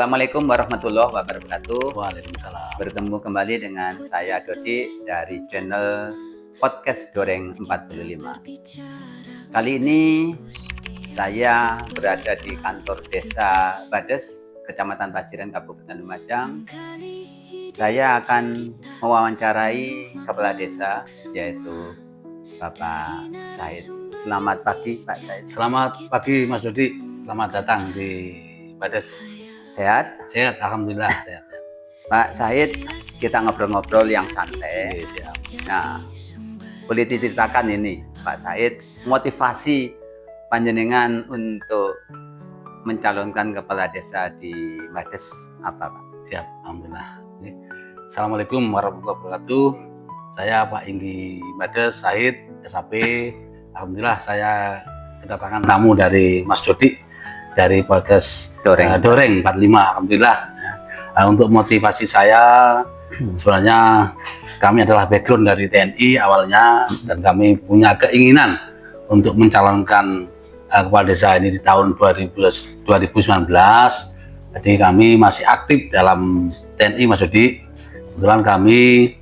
Assalamualaikum warahmatullahi wabarakatuh. Waalaikumsalam. Bertemu kembali dengan saya Dodi dari channel Podcast Doreng 45. Kali ini saya berada di kantor desa Bades, Kecamatan Pasiren, Kabupaten Lumajang. Saya akan mewawancarai kepala desa, yaitu Bapak Said. Selamat pagi Pak Said. Selamat pagi Mas Dodi. Selamat datang di Bades. Sehat? Sehat, alhamdulillah sehat. Pak Said, kita ngobrol-ngobrol yang santai. Oke, siap. Nah, boleh diceritakan ini Pak Said, motivasi panjenengan untuk mencalonkan kepala desa di Bades apa Pak? Siap, alhamdulillah. Assalamualaikum warahmatullahi wabarakatuh. Saya Pak Inggi Bades Said, SAP. Alhamdulillah saya kedatangan tamu dari Mas Dodi dari podcast Doreng 45. Alhamdulillah. Untuk motivasi saya, sebenarnya kami adalah background dari TNI awalnya, dan kami punya keinginan untuk mencalonkan kepala desa ini di tahun 2019. Jadi kami masih aktif dalam TNI Mas Dodi. Kebetulan kami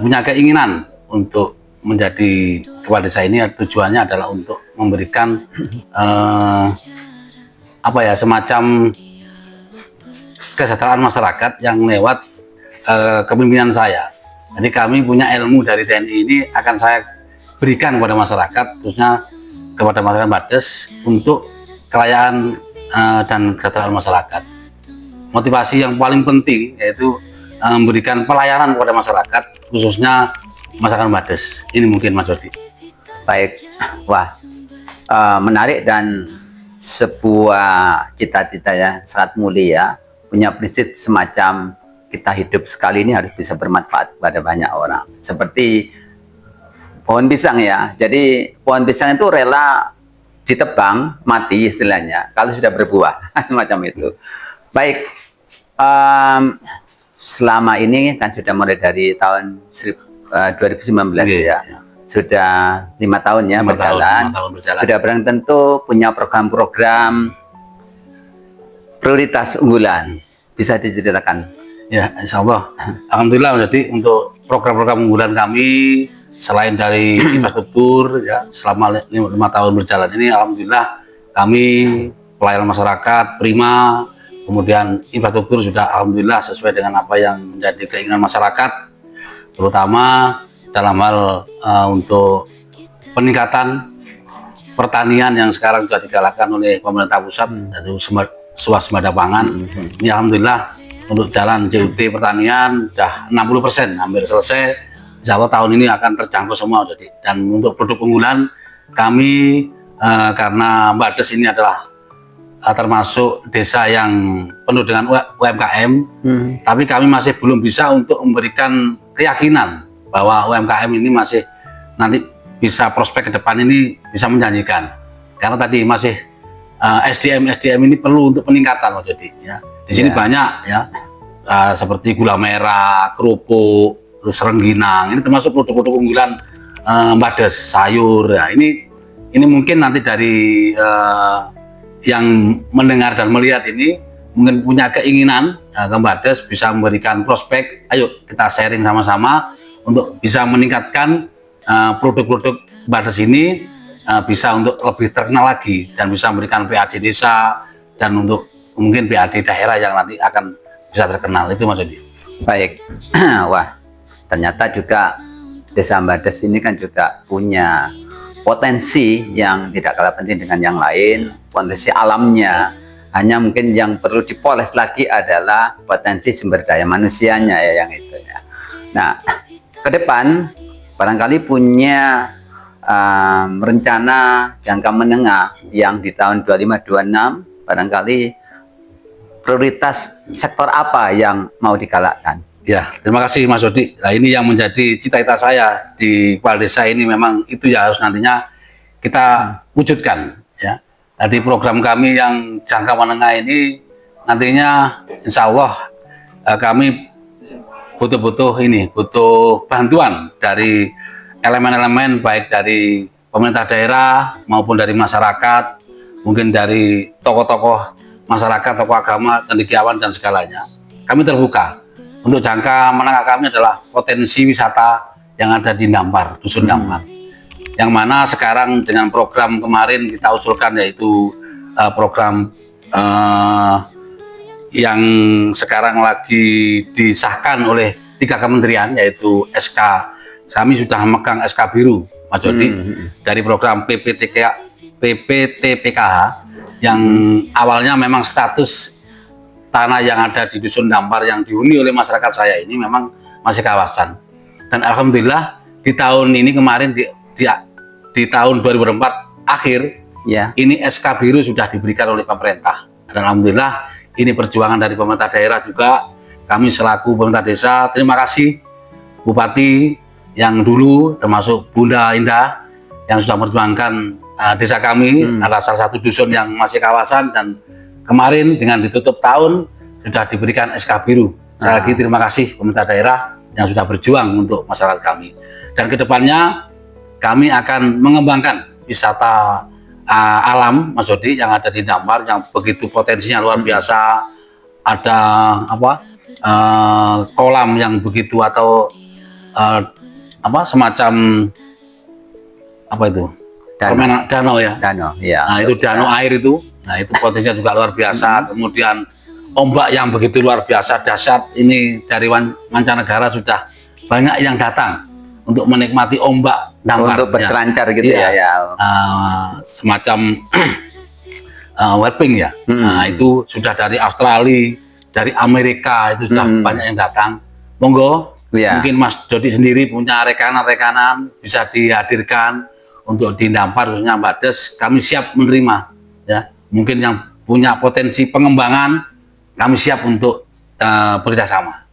punya keinginan untuk menjadi kepala desa ini. Tujuannya adalah untuk memberikan semacam kesejahteraan masyarakat yang lewat kepemimpinan saya. Jadi kami punya ilmu dari TNI ini akan saya berikan kepada masyarakat, khususnya kepada masyarakat Bades untuk kelayaan dan kesejahteraan masyarakat. Motivasi yang paling penting yaitu memberikan pelayanan kepada masyarakat, khususnya masyarakat Bades. Ini mungkin Mas Dodi. Baik, wah menarik dan sebuah cita-cita ya sangat mulia, punya prinsip semacam kita hidup sekali ini harus bisa bermanfaat kepada banyak orang. Seperti pohon pisang ya, jadi pohon pisang itu rela ditebang mati istilahnya kalau sudah berbuah semacam itu. Baik, selama ini kan sudah mulai dari tahun 2019 ya. Sudah 5 tahun ya berjalan. Sudah barang tentu punya program-program prioritas unggulan. Bisa diceritakan? Ya, insya Allah. Alhamdulillah. Jadi untuk program-program unggulan kami selain dari infrastruktur ya, selama 5 tahun berjalan ini, alhamdulillah kami pelayanan masyarakat prima. Kemudian infrastruktur sudah alhamdulillah sesuai dengan apa yang menjadi keinginan masyarakat, terutama dalam hal untuk peningkatan pertanian yang sekarang sudah digalakkan oleh pemerintah pusat, yaitu swasembada pangan. Ini alhamdulillah untuk jalan JUT pertanian sudah 60% hampir selesai. Insya Allah tahun ini akan terjangkau semua. Jadi, dan untuk produk unggulan kami karena Bades ini adalah termasuk desa yang penuh dengan UMKM, tapi kami masih belum bisa untuk memberikan keyakinan bahwa UMKM ini masih nanti bisa prospek ke depan ini bisa menjanjikan, karena tadi masih SDM ini perlu untuk peningkatan. Jadi ya di sini banyak ya seperti gula merah, kerupuk, terus rengginang, ini termasuk produk-produk unggulan Bades, sayur ya. Ini mungkin nanti dari yang mendengar dan melihat ini mungkin punya keinginan ke Bades bisa memberikan prospek. Ayo kita sharing sama-sama untuk bisa meningkatkan produk-produk Bades ini bisa untuk lebih terkenal lagi dan bisa memberikan PAD desa dan untuk mungkin PAD daerah yang nanti akan bisa terkenal. Itu Mas Dodi. Baik, wah ternyata juga desa Bades ini kan juga punya potensi yang tidak kalah penting dengan yang lain, potensi alamnya. Hanya mungkin yang perlu dipoles lagi adalah potensi sumber daya manusianya ya, yang itu ya. Nah, ke depan barangkali punya rencana jangka menengah yang di tahun 2526, barangkali prioritas sektor apa yang mau digalakkan? Ya, terima kasih Mas Dodi. Nah, ini yang menjadi cita-cita saya di kepala desa ini, memang itu ya harus nantinya kita wujudkan ya. Jadi program kami yang jangka menengah ini nantinya insya Allah kami butuh bantuan dari elemen-elemen baik dari pemerintah daerah maupun dari masyarakat, mungkin dari tokoh-tokoh masyarakat, tokoh agama, cendekiawan dan segalanya. Kami terbuka. Untuk jangka menengah kami adalah potensi wisata yang ada di Dampar, Dusun Dampar. Yang mana sekarang dengan program kemarin kita usulkan, yaitu program yang sekarang lagi disahkan oleh 3 kementerian, yaitu SK. Kami sudah memegang SK biru, Mas Jody, dari program PPTPKH yang awalnya memang status tanah yang ada di Dusun Dampar yang dihuni oleh masyarakat saya ini memang masih kawasan. Dan alhamdulillah di tahun ini kemarin di tahun 2004 akhir ini SK biru sudah diberikan oleh pemerintah. Dan alhamdulillah ini perjuangan dari pemerintah daerah juga. Kami selaku pemerintah desa terima kasih Bupati yang dulu, termasuk Bunda Indah yang sudah memperjuangkan desa kami. Adalah salah satu dusun yang masih kawasan, dan kemarin dengan ditutup tahun sudah diberikan SK biru. Sekali lagi terima kasih pemerintah daerah yang sudah berjuang untuk masyarakat kami. Dan kedepannya kami akan mengembangkan wisata alam, Mas Jody, yang ada di Dampar yang begitu potensinya luar biasa. Ada kolam yang begitu, atau semacam danau ya. Nah, itu danau air itu. Nah, itu potensinya juga luar biasa. Kemudian ombak yang begitu luar biasa dahsyat. Ini dari mancanegara sudah banyak yang datang untuk menikmati ombak Dampar. Untuk berselancar gitu semacam warping ya. Nah, itu sudah dari Australia, dari Amerika, itu sudah banyak yang datang. Monggo, mungkin Mas Jody sendiri punya rekanan-rekanan bisa dihadirkan untuk di Dampar, khususnya Mbades. Kami siap menerima ya. Mungkin yang punya potensi pengembangan, kami siap untuk bekerjasama.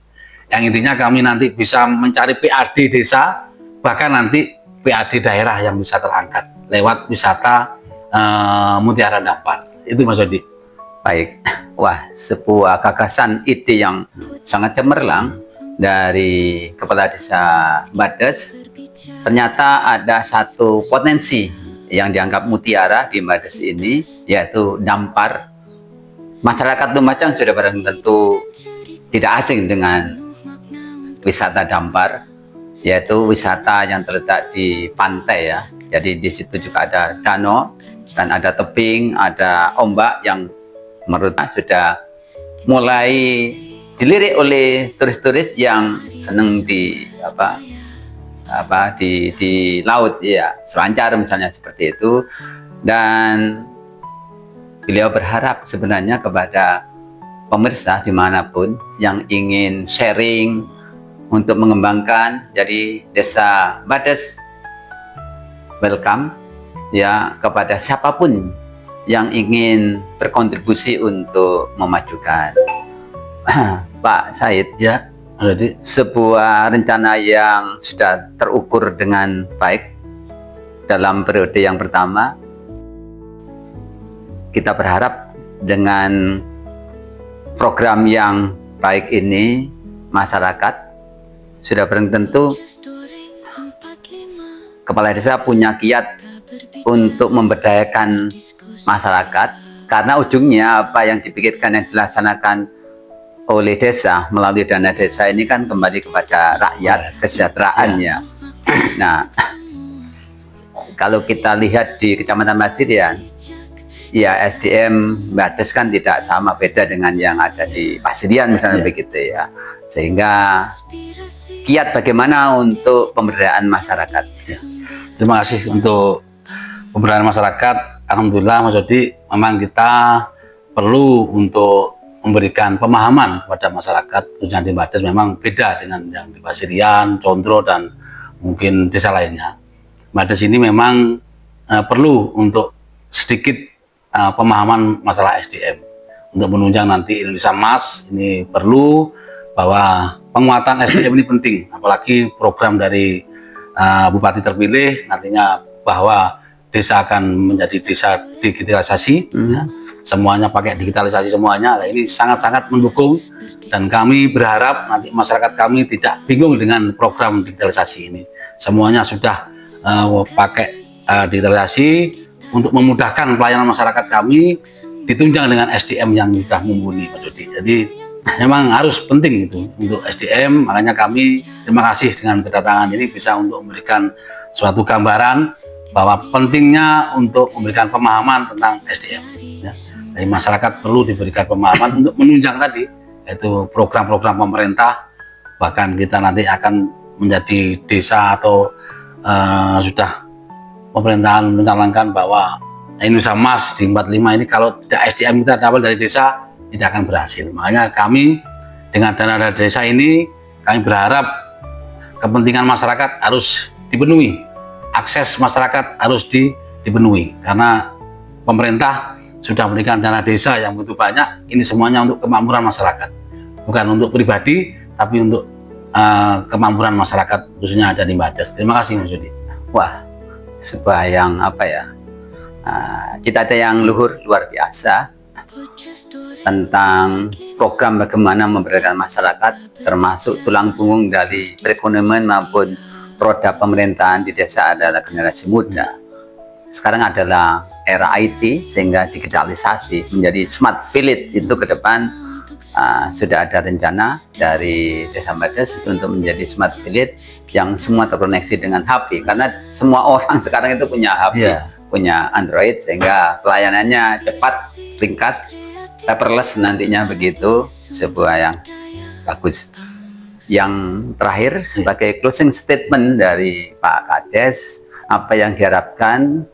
Yang intinya kami nanti bisa mencari PAD desa, bahkan nanti PAD daerah yang bisa terangkat lewat wisata Mutiara Dampar. Itu Mas Jody. Baik, wah, sebuah gagasan ide yang sangat cemerlang dari Kepala Desa Mbades. Ternyata ada satu potensi yang dianggap mutiara di Mbades ini, yaitu Dampar. Masyarakat Lumajang sudah barang tentu tidak asing dengan wisata Dampar, yaitu wisata yang terletak di pantai ya. Jadi di situ juga ada danau dan ada tebing, ada ombak yang menurut saya sudah mulai dilirik oleh turis-turis yang senang di laut ya, selancar misalnya seperti itu. Dan beliau berharap sebenarnya kepada pemirsa dimanapun yang ingin sharing untuk mengembangkan, jadi Desa Mbades welcome ya kepada siapapun yang ingin berkontribusi untuk memajukan. Pak Said ya, jadi sebuah rencana yang sudah terukur dengan baik dalam periode yang pertama. Kita berharap dengan program yang baik ini masyarakat sudah barang tentu kepala desa punya kiat untuk memberdayakan masyarakat, karena ujungnya apa yang dipikirkan yang dilaksanakan oleh desa melalui dana desa ini kan kembali kepada rakyat, kesejahteraannya. Nah, kalau kita lihat di Kecamatan Pasirian, ya SDM Mbades kan tidak sama, beda dengan yang ada di Pasirian misalnya begitu ya. Sehingga kiat bagaimana untuk pemberdayaan masyarakat. Terima kasih untuk pemberdayaan masyarakat. Alhamdulillah Mas Jody, memang kita perlu untuk memberikan pemahaman kepada masyarakat, khususnya di Mbades memang beda dengan yang di Pasirian, Condro, dan mungkin desa lainnya. Mbades ini memang perlu untuk sedikit pemahaman masalah SDM untuk menunjang nanti Indonesia Emas. Ini perlu bahwa penguatan SDM ini penting, apalagi program dari Bupati terpilih nantinya bahwa desa akan menjadi desa digitalisasi, ya. Semuanya pakai digitalisasi semuanya. Nah, ini sangat-sangat mendukung, dan kami berharap nanti masyarakat kami tidak bingung dengan program digitalisasi ini. Semuanya sudah pakai digitalisasi untuk memudahkan pelayanan masyarakat kami, ditunjang dengan SDM yang sudah mumpuni, Mas Dodi. Jadi memang harus penting itu untuk SDM, makanya kami terima kasih dengan kedatangan ini bisa untuk memberikan suatu gambaran bahwa pentingnya untuk memberikan pemahaman tentang SDM. Ya. Jadi masyarakat perlu diberikan pemahaman untuk menunjang tadi, yaitu program-program pemerintah, bahkan kita nanti akan menjadi desa atau sudah pemerintahan mencanangkan bahwa Indonesia Emas di 45 ini kalau tidak SDM kita dapat dari desa tidak akan berhasil. Makanya kami dengan dana dari desa ini kami berharap kepentingan masyarakat harus dipenuhi, akses masyarakat harus dipenuhi karena pemerintah sudah memberikan dana desa yang begitu banyak. Ini semuanya untuk kemakmuran masyarakat, bukan untuk pribadi tapi untuk kemakmuran masyarakat khususnya ada di Mbades. Terima kasih Mas Yudi. Wah, sebuah yang apa ya, cita-cita yang luhur luar biasa tentang program bagaimana memberdayaan masyarakat, termasuk tulang punggung dari perekonomian maupun roda pemerintahan di desa adalah generasi muda. Sekarang adalah era IT sehingga digitalisasi menjadi smart village itu ke depan. Sudah ada rencana dari Desa Mbades untuk menjadi smart village yang semua terkoneksi dengan HP karena semua orang sekarang itu punya HP, punya Android sehingga pelayanannya cepat, ringkas, paperless nantinya begitu, sebuah yang bagus. Yang terakhir sebagai closing statement dari Pak Kades, apa yang diharapkan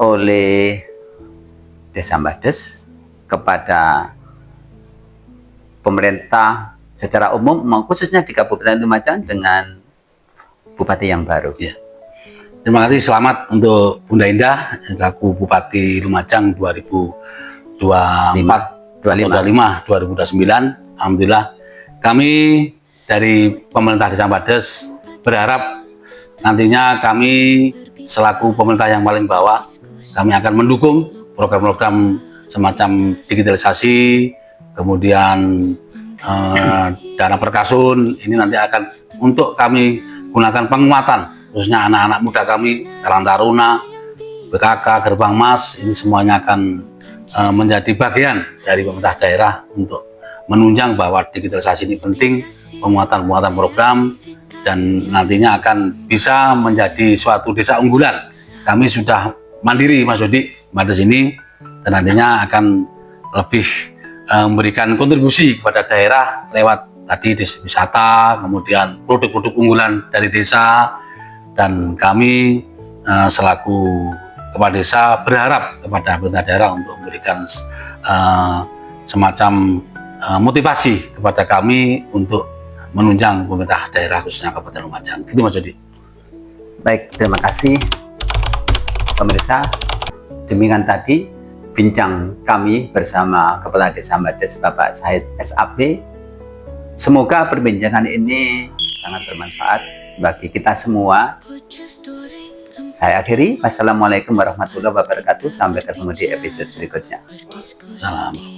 oleh Desa Mbades kepada pemerintah secara umum, khususnya di Kabupaten Lumajang dengan Bupati yang baru. Ya. Terima kasih, selamat untuk Bunda Indah selaku Bupati Lumajang 2024 2029. Alhamdulillah kami dari pemerintah Desa Mbades berharap nantinya kami selaku pemerintah yang paling bawah kami akan mendukung program-program semacam digitalisasi, kemudian dana perkasun ini nanti akan untuk kami gunakan penguatan khususnya anak-anak muda kami, Karang Taruna, BKK, Gerbang Mas, ini semuanya akan menjadi bagian dari pemerintah daerah untuk menunjang bahwa digitalisasi ini penting, penguatan program, dan nantinya akan bisa menjadi suatu desa unggulan. Kami sudah mandiri Mas Dodi Mbades ini, dan nantinya akan lebih memberikan kontribusi kepada daerah lewat tadi wisata, kemudian produk-produk unggulan dari desa, dan kami selaku kepala desa berharap kepada pemerintah daerah untuk memberikan semacam motivasi kepada kami untuk menunjang pemerintah daerah khususnya Kabupaten Lumajang. Gitu Mas Dodi. Baik, terima kasih pemirsa. Demikian tadi bincang kami bersama Kepala Desa Mbades Bapak Said SAP. Semoga perbincangan ini sangat bermanfaat bagi kita semua. Saya akhiri. Wassalamualaikum warahmatullahi wabarakatuh. Sampai ketemu di episode berikutnya. Salam.